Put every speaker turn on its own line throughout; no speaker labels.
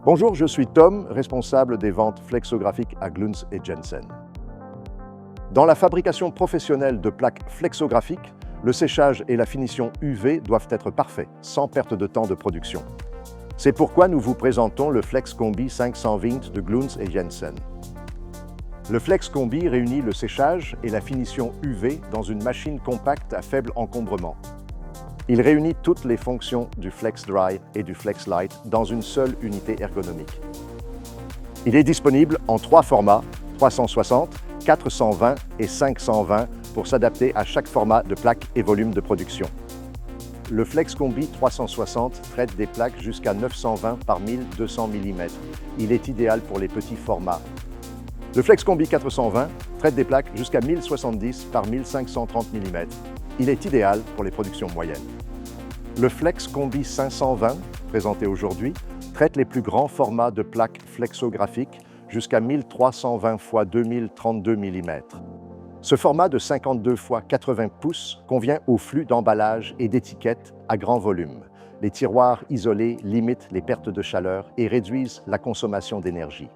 Bonjour, je suis Tom, responsable des ventes flexographiques à Glunz et Jensen. Dans la fabrication professionnelle de plaques flexographiques, le séchage et la finition UV doivent être parfaits, sans perte de temps de production. C'est pourquoi nous vous présentons le Flex Combi 520 de Glunz et Jensen. Le Flex Combi réunit le séchage et la finition UV dans une machine compacte à faible encombrement. Il réunit toutes les fonctions du Flex Dry et du Flex Light dans une seule unité ergonomique. Il est disponible en 3 formats, 360, 420 et 520 pour s'adapter à chaque format de plaque et volume de production. Le Flex Combi 360 traite des plaques jusqu'à 920 par 1200 mm. Il est idéal pour les petits formats. Le Flex Combi 420 traite des plaques jusqu'à 1070 par 1530 mm. Il est idéal pour les productions moyennes. Le Flex Combi 520, présenté aujourd'hui, traite les plus grands formats de plaques flexographiques jusqu'à 1320 x 2032 mm. Ce format de 52 x 80 pouces convient au flux d'emballage et d'étiquettes à grand volume. Les tiroirs isolés limitent les pertes de chaleur et réduisent la consommation d'énergie.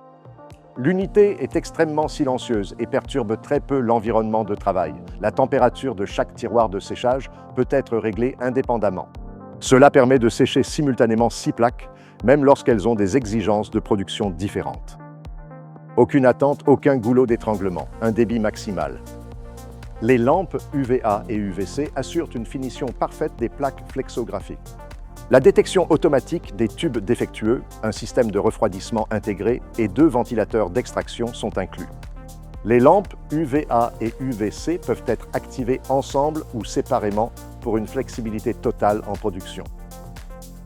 L'unité est extrêmement silencieuse et perturbe très peu l'environnement de travail. La température de chaque tiroir de séchage peut être réglée indépendamment. Cela permet de sécher simultanément 6 plaques, même lorsqu'elles ont des exigences de production différentes. Aucune attente, aucun goulot d'étranglement, un débit maximal. Les lampes UVA et UVC assurent une finition parfaite des plaques flexographiques. La détection automatique des tubes défectueux, un système de refroidissement intégré et 2 ventilateurs d'extraction sont inclus. Les lampes UVA et UVC peuvent être activées ensemble ou séparément pour une flexibilité totale en production.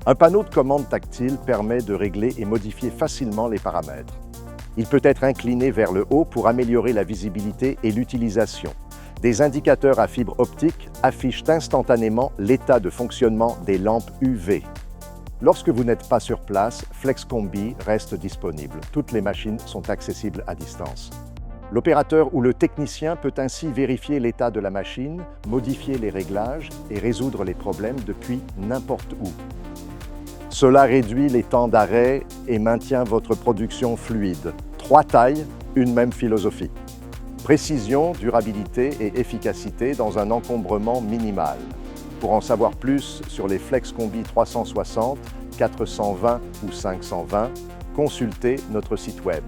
Un panneau de commande tactile permet de régler et modifier facilement les paramètres. Il peut être incliné vers le haut pour améliorer la visibilité et l'utilisation. Des indicateurs à fibre optique affichent instantanément l'état de fonctionnement des lampes UV. Lorsque vous n'êtes pas sur place, Flex Combi reste disponible. Toutes les machines sont accessibles à distance. L'opérateur ou le technicien peut ainsi vérifier l'état de la machine, modifier les réglages et résoudre les problèmes depuis n'importe où. Cela réduit les temps d'arrêt et maintient votre production fluide. 3 tailles, une même philosophie. Précision, durabilité et efficacité dans un encombrement minimal. Pour en savoir plus sur les Flex Combi 360, 420 ou 520, consultez notre site web.